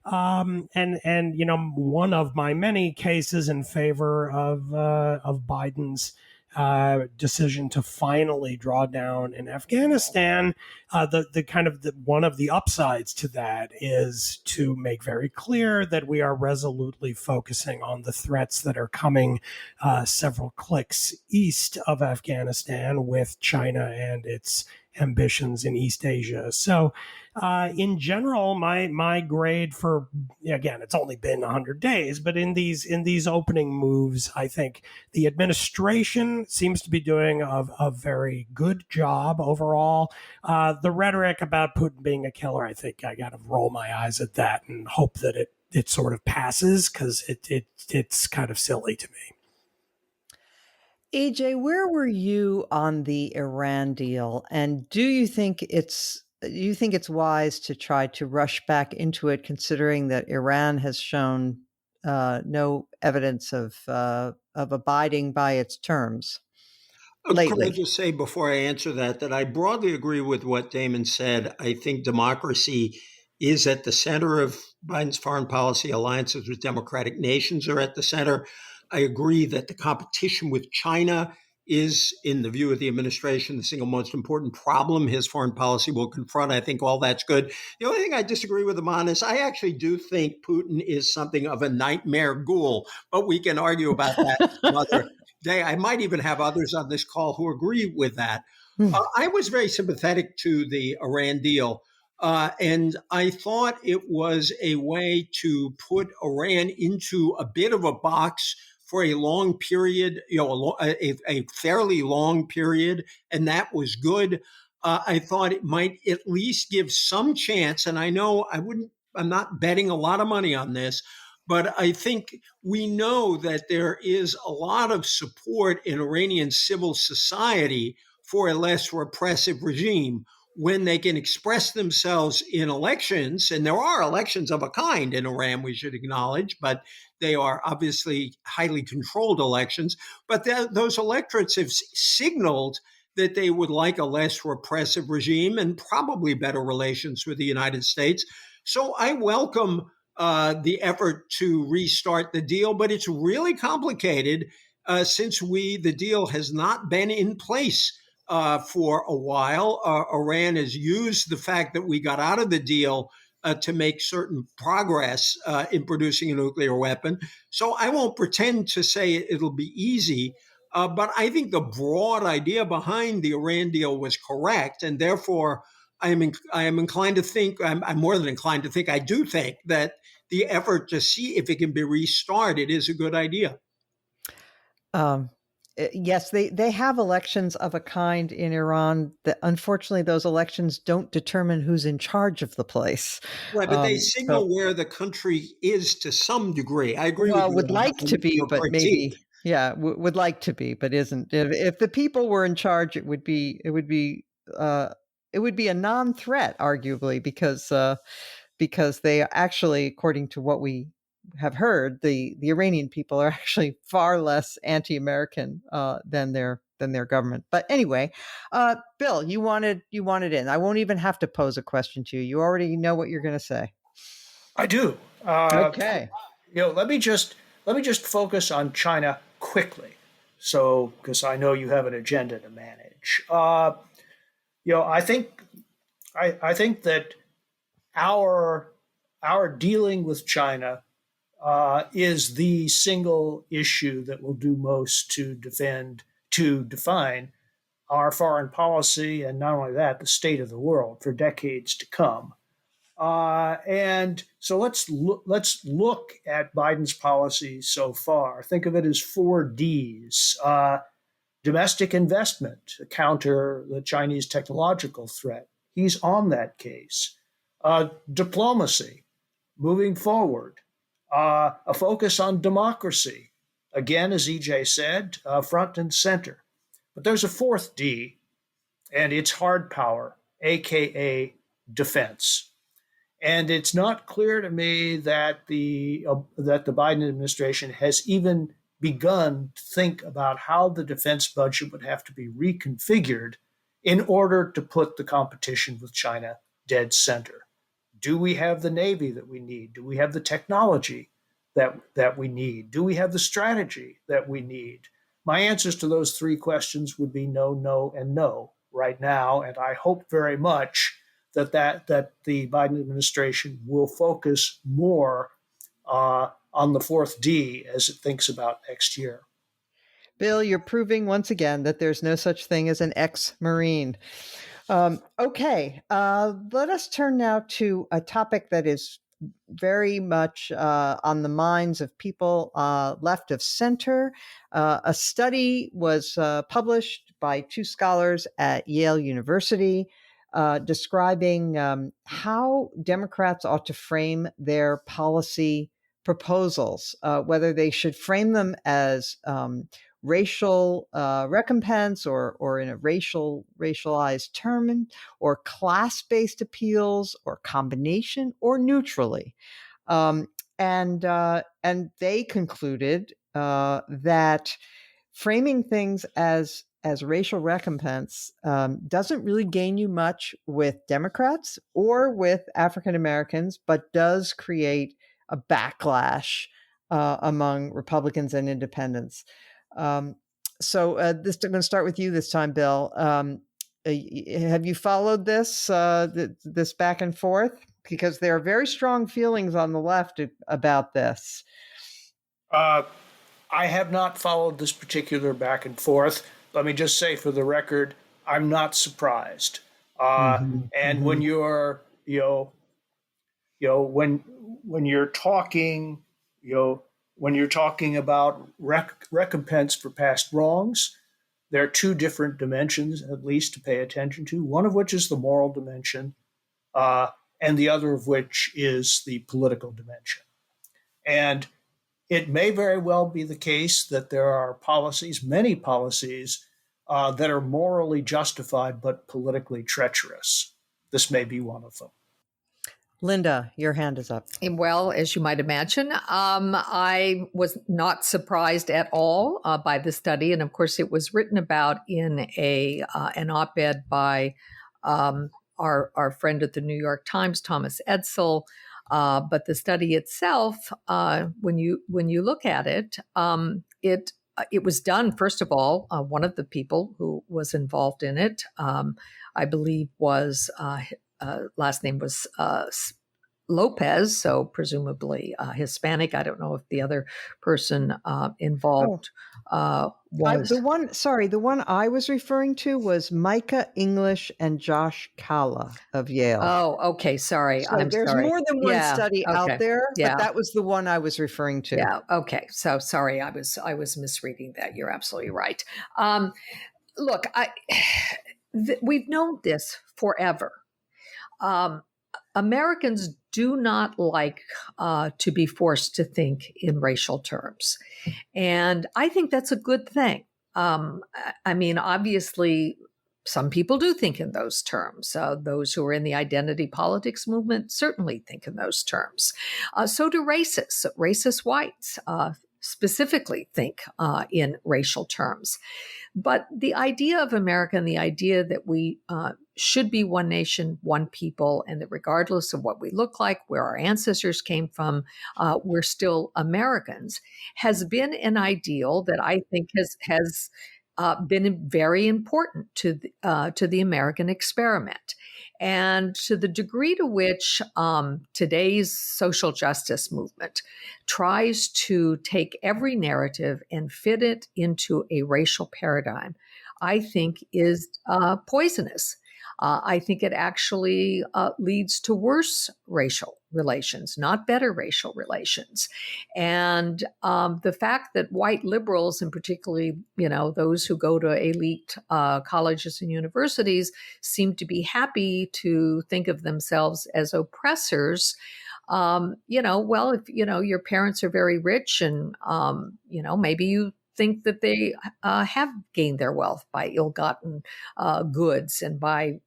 And you know, one of my many cases in favor of Biden's decision to finally draw down in Afghanistan, the kind of one of the upsides to that is to make very clear that we are resolutely focusing on the threats that are coming several clicks east of Afghanistan with China and its ambitions in East Asia. So in general, my grade for, again, it's only been 100 days, but in these opening moves, I think the administration seems to be doing a very good job overall. The rhetoric about Putin being a killer, I think I got to roll my eyes at that and hope that it sort of passes, because it's kind of silly to me. AJ, where were you on the Iran deal? And do you think it's wise to try to rush back into it, considering that Iran has shown no evidence of abiding by its terms Could I lately? just say before I answer that I broadly agree with what Damon said. I think democracy is at the center of Biden's foreign policy. Alliances with democratic nations are at the center. I agree that the competition with China is, in the view of the administration, the single most important problem his foreign policy will confront. I think all that's good. The only thing I disagree with him on is I actually do think Putin is something of a nightmare ghoul, but we can argue about that some other day. I might even have others on this call who agree with that. I was very sympathetic to the Iran deal. And I thought it was a way to put Iran into a bit of a box for a long period, a fairly long period, and that was good. I thought it might at least give some chance, and I know I'm not betting a lot of money on this, but I think we know that there is a lot of support in Iranian civil society for a less repressive regime when they can express themselves in elections. And there are elections of a kind in Iran, we should acknowledge, but they are obviously highly controlled elections. But those electorates have signaled that they would like a less repressive regime and probably better relations with the United States. So I welcome the effort to restart the deal, but it's really complicated since the deal has not been in place for a while. Iran has used the fact that we got out of the deal to make certain progress in producing a nuclear weapon. So I won't pretend to say it'll be easy, but I think the broad idea behind the Iran deal was correct, and therefore I am inclined to think, I'm more than inclined to think, I do think that the effort to see if it can be restarted is a good idea. Um, yes, they have elections of a kind in Iran. That unfortunately, those elections don't determine who's in charge of the place. Right, but they So, signal where the country is to some degree. I agree with well, you would like on to be, your but critique. maybe, yeah, would like to be, but isn't. If the people were in charge, it would be a non-threat, arguably, because they actually, according to what we have heard, the Iranian people are actually far less anti-American than their government. But anyway, Bill, you wanted in. I won't even have to pose a question to you. You already know what you're going to say. I do. Okay. Let me just focus on China quickly, so because I know you have an agenda to manage. I think that our dealing with China is the single issue that will do most to define our foreign policy, and not only that, the state of the world for decades to come. And so let's look at Biden's policies so far. Think of it as 4 Ds: domestic investment to counter the Chinese technological threat. He's on that case. Diplomacy, moving forward. A focus on democracy, again, as EJ said, front and center. But there's a 4th D, and it's hard power, aka defense. And it's not clear to me that the Biden administration has even begun to think about how the defense budget would have to be reconfigured in order to put the competition with China dead center. Do we have the Navy that we need? Do we have the technology that we need? Do we have the strategy that we need? My answers to those 3 questions would be no, no, and no right now. And I hope very much that the Biden administration will focus more on the 4th D as it thinks about next year. Bill, you're proving once again that there's no such thing as an ex-Marine. Okay, let us turn now to a topic that is very much on the minds of people left of center. A study was published by 2 scholars at Yale University describing how Democrats ought to frame their policy proposals, whether they should frame them as racial recompense or in a racialized term, or class-based appeals, or combination, or neutrally. And they concluded that framing things as racial recompense doesn't really gain you much with Democrats or with African Americans, but does create a backlash among Republicans and independents. So I'm going to start with you this time, Bill. Have you followed this this back and forth? Because there are very strong feelings on the left about this. I have not followed this particular back and forth. Let me just say, for the record, I'm not surprised. And when you're, when you're talking, when you're talking about recompense for past wrongs, there are 2 different dimensions, at least, to pay attention to. One of which is the moral dimension, and the other of which is the political dimension. And it may very well be the case that there are policies, many policies, that are morally justified but politically treacherous. This may be one of them. Linda, your hand is up. Well, as you might imagine, I was not surprised at all by the study. And of course, it was written about in an op-ed by our friend at the New York Times, Thomas Edsall. But the study itself, when you look at it, it was done, first of all, one of the people who was involved in it, I believe was, last name was Lopez, so presumably Hispanic. I don't know if the other person involved was. The one I was referring to was Micah English and Josh Kalla of Yale. Oh, okay. Sorry. So there's more than one study out there, but that was the one I was referring to. Yeah. Okay. So sorry, I was misreading that. You're absolutely right. Look, we've known this forever. Americans do not like to be forced to think in racial terms. And I think that's a good thing. I mean, obviously, some people do think in those terms. Those who are in the identity politics movement certainly think in those terms. So do racists. Racist whites specifically think in racial terms. But the idea of America and the idea that we should be one nation, one people, and that regardless of what we look like, where our ancestors came from, we're still Americans, has been an ideal that I think has been very important to the American experiment. And to the degree to which today's social justice movement tries to take every narrative and fit it into a racial paradigm, I think is poisonous. I think it actually leads to worse racial relations, not better racial relations. And the fact that white liberals, and particularly, those who go to elite colleges and universities, seem to be happy to think of themselves as oppressors. Well, if your parents are very rich, and maybe you think that they have gained their wealth by ill-gotten goods and by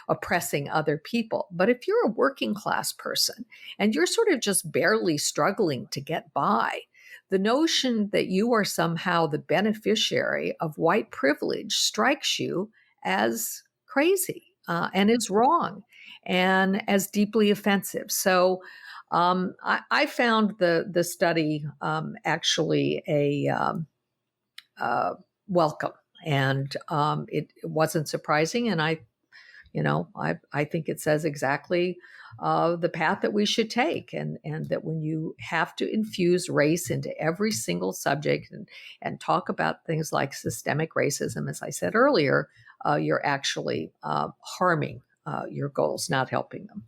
oppressing other people. But if you're a working class person and you're sort of just barely struggling to get by, the notion that you are somehow the beneficiary of white privilege strikes you as crazy and is wrong and as deeply offensive. So I found the study actually a welcome, and it wasn't surprising. And I think it says exactly the path that we should take, and that when you have to infuse race into every single subject and talk about things like systemic racism, as I said earlier, you're actually harming your goals, not helping them.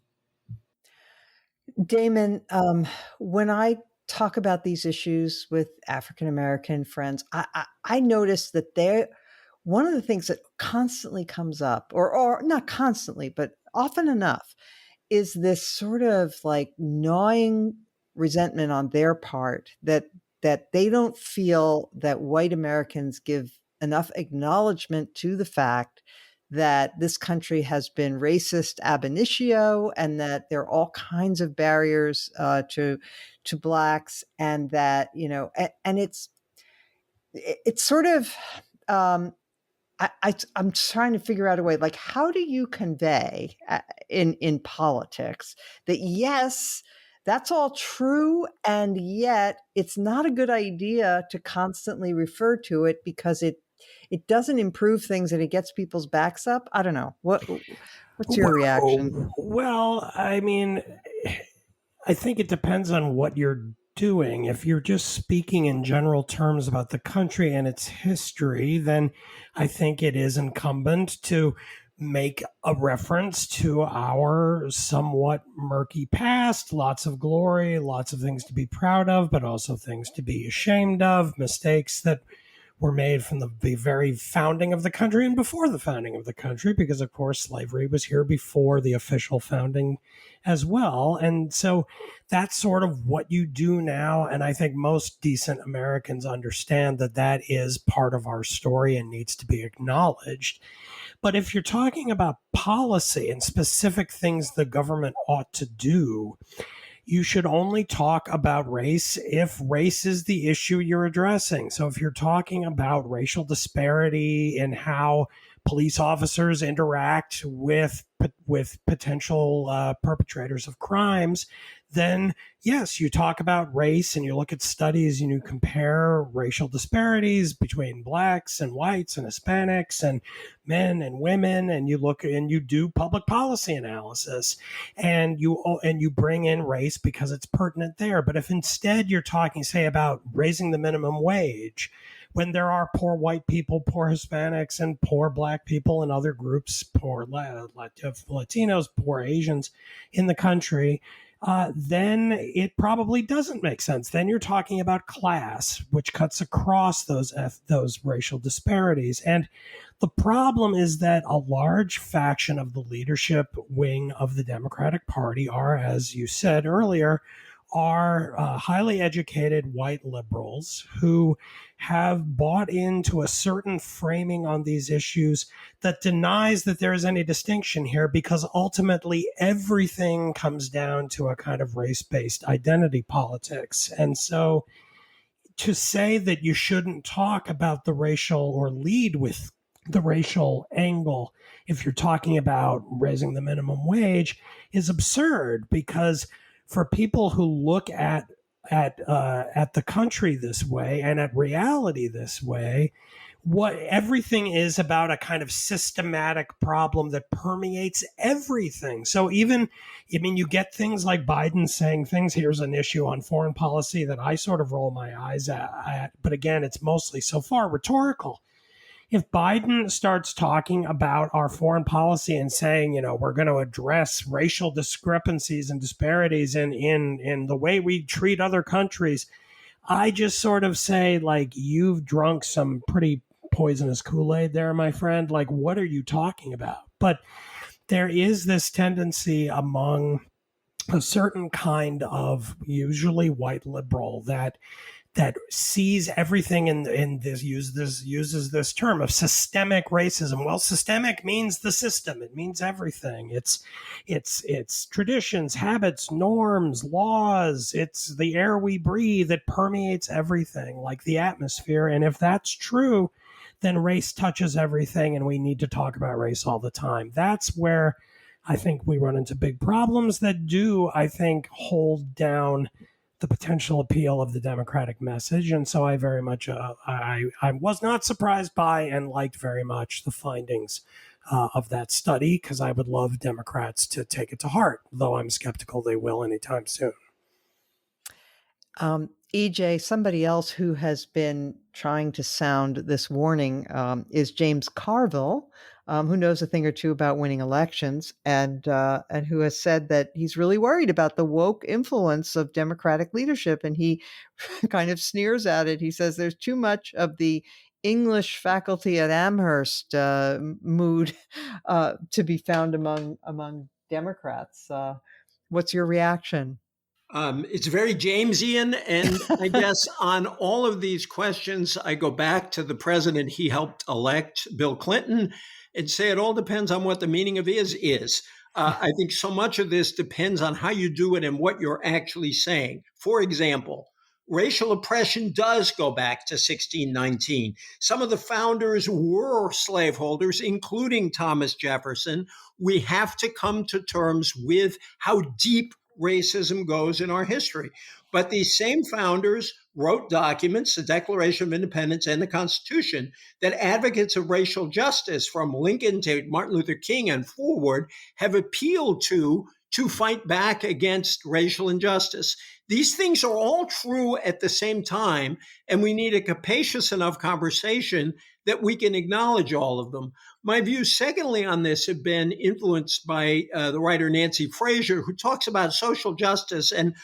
Damon, when I talk about these issues with African American friends, I notice that one of the things that constantly comes up, or not constantly, but often enough, is this sort of like gnawing resentment on their part that they don't feel that white Americans give enough acknowledgement to the fact that this country has been racist ab initio, and that there are all kinds of barriers to Blacks, and that and it's sort of I'm trying to figure out a way, like, how do you convey in politics that yes, that's all true, and yet it's not a good idea to constantly refer to it because it doesn't improve things and it gets people's backs up? I don't know. What's your reaction? Well, I mean, I think it depends on what you're doing. If you're just speaking in general terms about the country and its history, then I think it is incumbent to make a reference to our somewhat murky past, lots of glory, lots of things to be proud of, but also things to be ashamed of, mistakes that were made from the very founding of the country and before the founding of the country, because of course slavery was here before the official founding as well. And so that's sort of what you do now. And I think most decent Americans understand that that is part of our story and needs to be acknowledged. But if you're talking about policy and specific things the government ought to do, you should only talk about race if race is the issue you're addressing. So if you're talking about racial disparity in how police officers interact with potential perpetrators of crimes, then yes, you talk about race and you look at studies and you compare racial disparities between Blacks and whites and Hispanics and men and women, and you look and you do public policy analysis and you bring in race because it's pertinent there. But if instead you're talking, say, about raising the minimum wage, when there are poor white people, poor Hispanics, and poor Black people and other groups, poor Latinos, poor Asians in the country, then it probably doesn't make sense. Then you're talking about class, which cuts across those racial disparities. And the problem is that a large faction of the leadership wing of the Democratic Party are, as you said earlier, are highly educated white liberals who have bought into a certain framing on these issues that denies that there is any distinction here, because ultimately everything comes down to a kind of race-based identity politics. And so to say that you shouldn't talk about the racial or lead with the racial angle if you're talking about raising the minimum wage is absurd, because for people who look at the country this way and at reality this way, what everything is about a kind of systematic problem that permeates everything. So even, I mean, you get things like Biden saying things, here's an issue on foreign policy that I sort of roll my eyes at, but again, it's mostly so far rhetorical. If Biden starts talking about our foreign policy and saying, you know, we're going to address racial discrepancies and disparities in the way we treat other countries, I just sort of say, like, you've drunk some pretty poisonous Kool-Aid there, my friend. Like, what are you talking about? But there is this tendency among a certain kind of usually white liberal that sees everything in this uses this term of systemic racism. Well, systemic means the system. It means everything. It's traditions, habits, norms, laws. It's the air we breathe. It permeates everything, like the atmosphere. And if that's true, then race touches everything, and we need to talk about race all the time. That's where I think we run into big problems that do, I think, hold down the potential appeal of the Democratic message. And so I very much, I was not surprised by and liked very much the findings of that study, because I would love Democrats to take it to heart, though I'm skeptical they will anytime soon. EJ, somebody else who has been trying to sound this warning is James Carville, who knows a thing or two about winning elections, and who has said that he's really worried about the woke influence of Democratic leadership, and he kind of sneers at it. He says there's too much of the English faculty at Amherst mood to be found among Democrats. What's your reaction? It's very Jamesian. And I guess on all of these questions, I go back to the president he helped elect, Bill Clinton, and say it all depends on what the meaning of is. I think so much of this depends on how you do it and what you're actually saying. For example, racial oppression does go back to 1619. Some of the founders were slaveholders, including Thomas Jefferson. We have to come to terms with how deep racism goes in our history. But these same founders wrote documents, the Declaration of Independence and the Constitution, that advocates of racial justice from Lincoln to Martin Luther King and forward have appealed to fight back against racial injustice. These things are all true at the same time, and we need a capacious enough conversation that we can acknowledge all of them. My views, secondly, on this have been influenced by the writer Nancy Fraser, who talks about social justice. And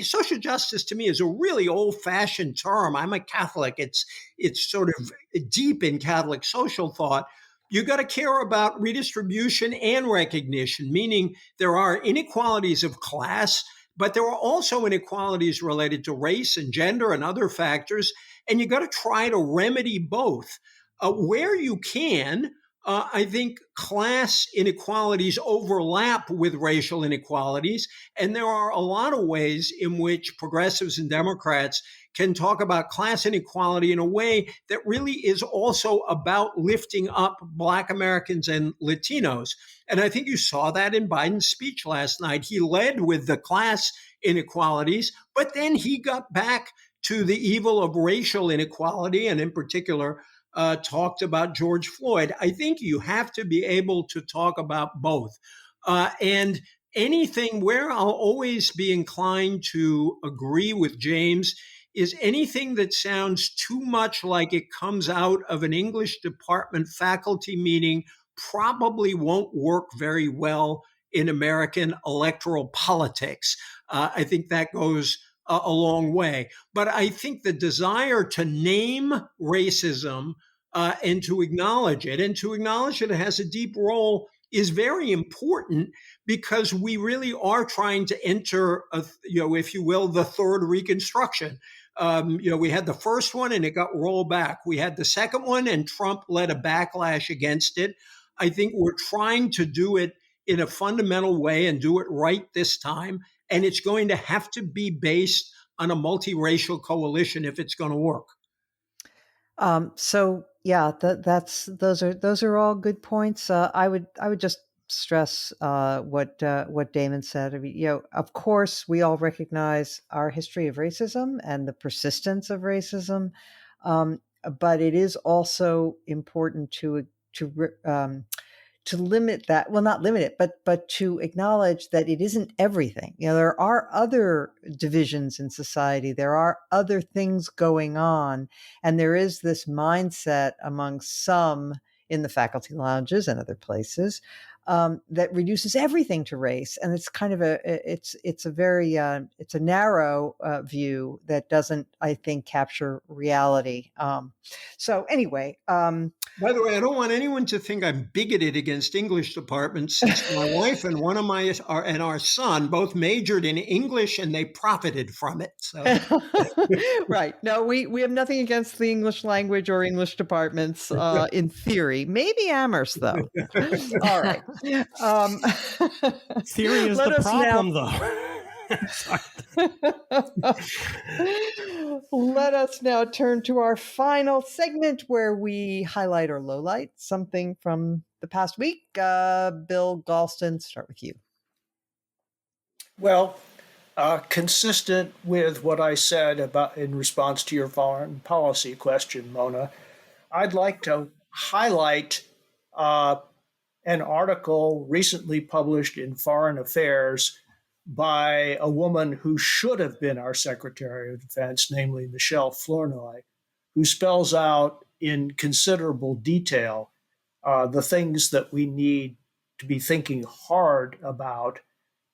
social justice to me is a really old-fashioned term. I'm a Catholic. It's sort of deep in Catholic social thought. You got to care about redistribution and recognition, meaning there are inequalities of class, but there are also inequalities related to race and gender and other factors. And you got to try to remedy both. Where you can, I think class inequalities overlap with racial inequalities. And there are a lot of ways in which progressives and Democrats can talk about class inequality in a way that really is also about lifting up Black Americans and Latinos. And I think you saw that in Biden's speech last night. He led with the class inequalities, but then he got back to the evil of racial inequality, and in particular, talked about George Floyd. I think you have to be able to talk about both. And anything where I'll always be inclined to agree with James is anything that sounds too much like it comes out of an English department faculty meeting probably won't work very well in American electoral politics. I think that goes a long way. But I think the desire to name racism and to acknowledge it, and to acknowledge that it has a deep role is very important because we really are trying to enter, if you will, the third Reconstruction. We had the first one and it got rolled back. We had the second one and Trump led a backlash against it. I think we're trying to do it in a fundamental way and do it right this time. And it's going to have to be based on a multiracial coalition if it's going to work. So yeah, those are all good points. I would just stress what Damon said. I mean, of course, we all recognize our history of racism and the persistence of racism, but it is also important to limit that. Well, not limit it, but to acknowledge that it isn't everything. There are other divisions in society. There are other things going on, and there is this mindset among some in the faculty lounges and other places that reduces everything to race, and it's kind of it's a narrow view that doesn't, I think, capture reality. So anyway. By the way, I don't want anyone to think I'm bigoted against English departments, since my wife and our son both majored in English and they profited from it. So. Right. No, we have nothing against the English language or English departments in theory. Maybe Amherst, though. All right. Theory is the problem, though. Let us now turn to our final segment where we highlight or lowlight something from the past week. Bill Galston, start with you. Well, consistent with what I said about in response to your foreign policy question, Mona, I'd like to highlight an article recently published in Foreign Affairs by a woman who should have been our Secretary of Defense, namely Michelle Flournoy, who spells out in considerable detail the things that we need to be thinking hard about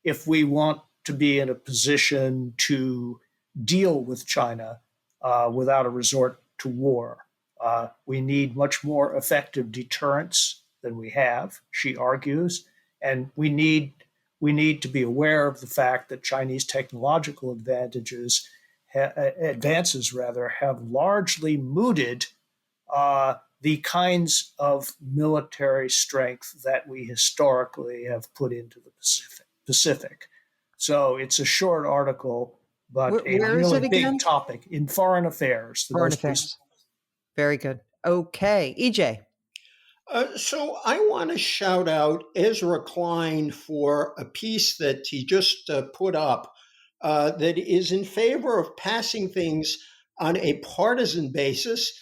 if we want to be in a position to deal with China without a resort to war. We need much more effective deterrence than we have, she argues, and we need to be aware of the fact that Chinese technological advances have largely mooted the kinds of military strength that we historically have put into the Pacific. So it's a short article, but a really big topic in Foreign Affairs. Foreign Affairs. Very good. Okay, EJ. So I want to shout out Ezra Klein for a piece that he just put up that is in favor of passing things on a partisan basis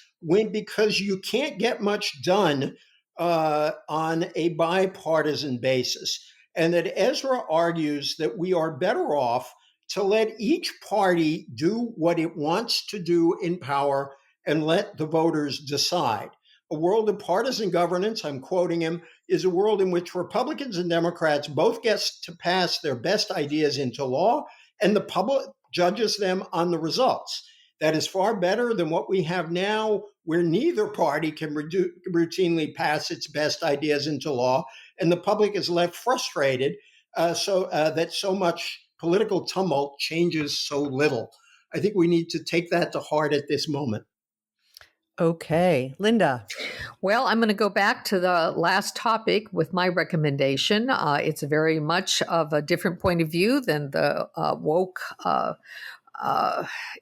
because you can't get much done on a bipartisan basis. And that Ezra argues that we are better off to let each party do what it wants to do in power and let the voters decide. A world of partisan governance, I'm quoting him, is a world in which Republicans and Democrats both get to pass their best ideas into law, and the public judges them on the results. That is far better than what we have now, where neither party can routinely pass its best ideas into law, and the public is left frustrated that so much political tumult changes so little. I think we need to take that to heart at this moment. Okay. Linda. Well, I'm going to go back to the last topic with my recommendation. It's very much of a different point of view than the woke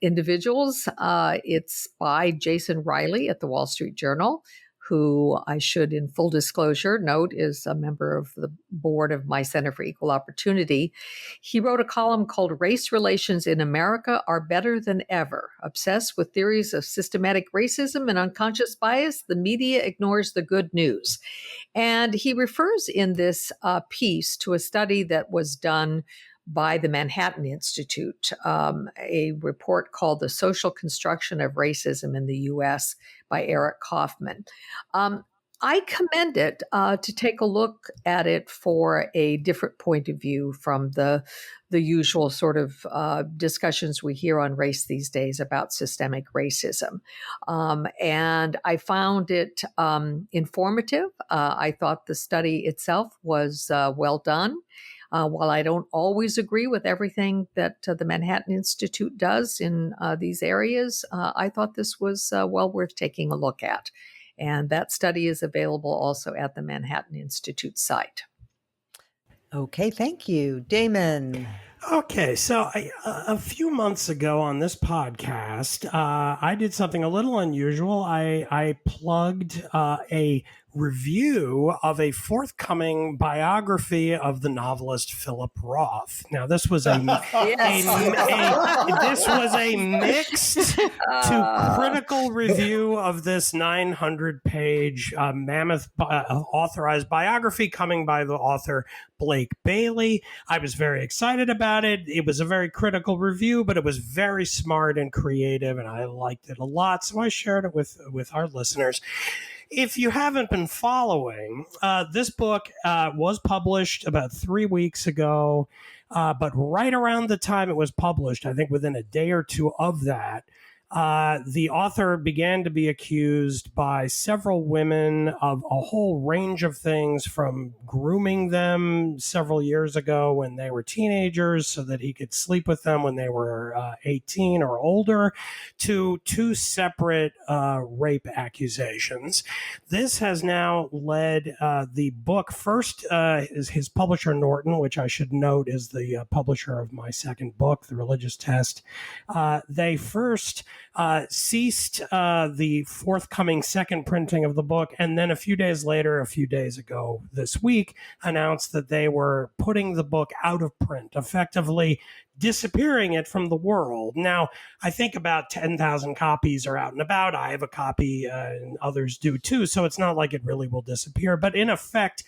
individuals. It's by Jason Riley at the Wall Street Journal, who I should, in full disclosure, note is a member of the board of my Center for Equal Opportunity. He wrote a column called Race Relations in America Are Better Than Ever. Obsessed with theories of systematic racism and unconscious bias, the media ignores the good news. And he refers in this piece to a study that was done by the Manhattan Institute, a report called The Social Construction of Racism in the U.S. by Eric Kaufman. I commend it to take a look at it for a different point of view from the usual sort of discussions we hear on race these days about systemic racism. And I found it informative. I thought the study itself was well done. While I don't always agree with everything that the Manhattan Institute does in these areas, I thought this was well worth taking a look at. And that study is available also at the Manhattan Institute site. Okay, thank you. Damon. Okay, so a few months ago on this podcast, I did something a little unusual. I plugged a review of a forthcoming biography of the novelist Philip Roth. Now, this was a mixed to critical review of this 900-page mammoth authorized biography coming by the author Blake Bailey. I was very excited about it. It was a very critical review, but it was very smart and creative, and I liked it a lot. So I shared it with our listeners. If you haven't been following, this book was published about 3 weeks ago, but right around the time it was published, I think within a day or two of that, the author began to be accused by several women of a whole range of things, from grooming them several years ago when they were teenagers so that he could sleep with them when they were 18 or older, to two separate rape accusations. This has now led the book. First is his publisher, Norton, which I should note is the publisher of my second book, The Religious Test. They first ceased the forthcoming second printing of the book, and then a few days ago this week, announced that they were putting the book out of print, effectively disappearing it from the world. Now, I think about 10,000 copies are out and about. I have a copy, and others do too, so it's not like it really will disappear. But in effect,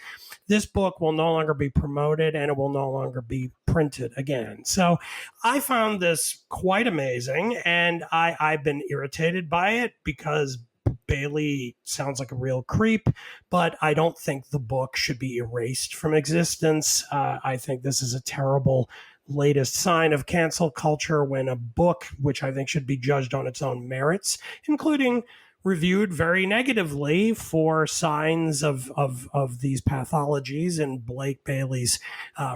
this book will no longer be promoted and it will no longer be printed again. So I found this quite amazing, and I've been irritated by it because Bailey sounds like a real creep, but I don't think the book should be erased from existence. I think this is a terrible latest sign of cancel culture when a book, which I think should be judged on its own merits, including reviewed very negatively for signs of these pathologies in Blake Bailey's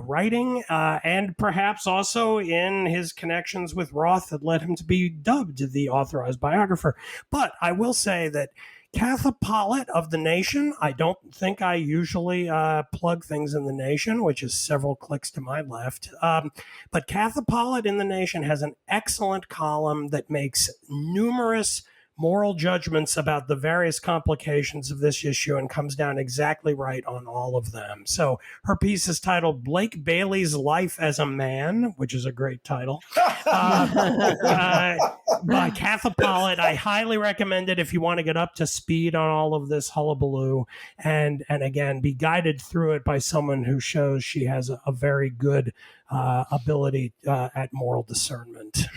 writing, and perhaps also in his connections with Roth that led him to be dubbed the authorized biographer. But I will say that Katha Pollitt of The Nation, I don't think I usually plug things in The Nation, which is several clicks to my left. But Katha Pollitt in The Nation has an excellent column that makes numerous moral judgments about the various complications of this issue and comes down exactly right on all of them. So her piece is titled Blake Bailey's Life as a Man, which is a great title, by Katha Pollitt. I highly recommend it if you want to get up to speed on all of this hullabaloo and again, be guided through it by someone who shows she has a very good ability at moral discernment.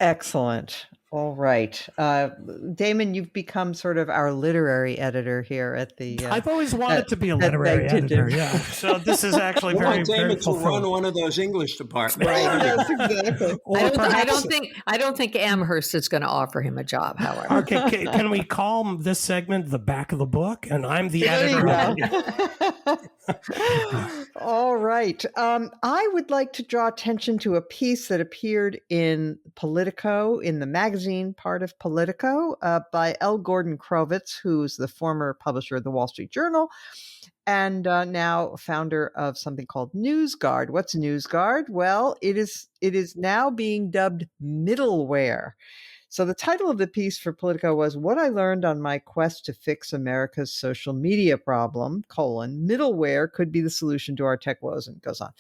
Excellent. All right. Damon, you've become sort of our literary editor here at the... I've always wanted to be a literary editor, yeah. So this is actually very, very Damon to run one of those English departments. Right, yes, exactly. I don't think Amherst is going to offer him a job, however. Okay, can we call this segment the back of the book? And I'm the editor. All right. I would like to draw attention to a piece that appeared in Politico, in the magazine part of Politico, by L. Gordon Krovitz, who's the former publisher of the Wall Street Journal and now founder of something called NewsGuard. What's NewsGuard? Well, it is now being dubbed middleware. So the title of the piece for Politico was What I Learned on My Quest to Fix America's Social Media Problem, middleware could be the solution to our tech woes, and it goes on.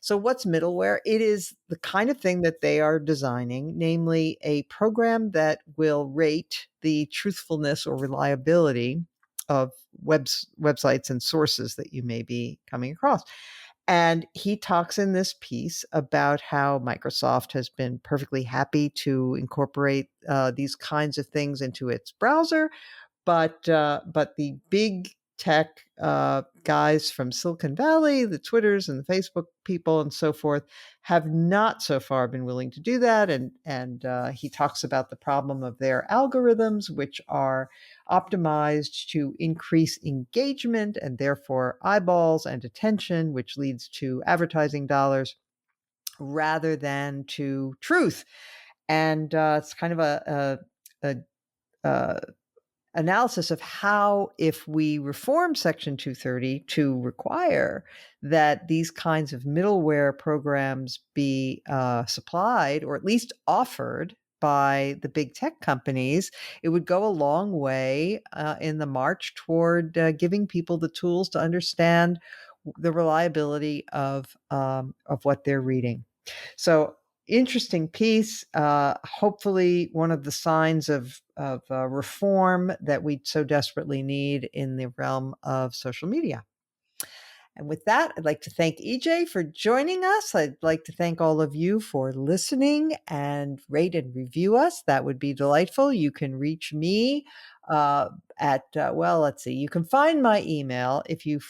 So what's middleware? It is the kind of thing that they are designing, namely a program that will rate the truthfulness or reliability of websites and sources that you may be coming across. And he talks in this piece about how Microsoft has been perfectly happy to incorporate these kinds of things into its browser, but the big tech guys from Silicon Valley, the Twitters and the Facebook people and so forth, have not so far been willing to do that. And he talks about the problem of their algorithms, which are optimized to increase engagement and therefore eyeballs and attention, which leads to advertising dollars rather than to truth. And it's kind of a analysis of how, if we reform Section 230 to require that these kinds of middleware programs be supplied or at least offered by the big tech companies, it would go a long way in the march toward giving people the tools to understand the reliability of what they're reading. So interesting piece. Hopefully, one of the signs of reform that we so desperately need in the realm of social media. And with that, I'd like to thank EJ for joining us. I'd like to thank all of you for listening and rate and review us. That would be delightful. You can reach me at, well, let's see, you can find my email if you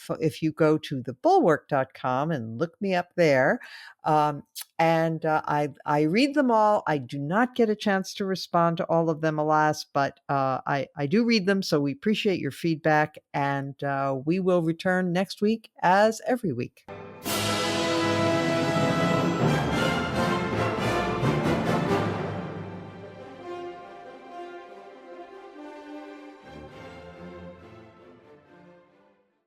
go to thebulwark.com and look me up there. And I read them all. I do not get a chance to respond to all of them, alas, but I do read them. So we appreciate your feedback, and we will return next week as every week.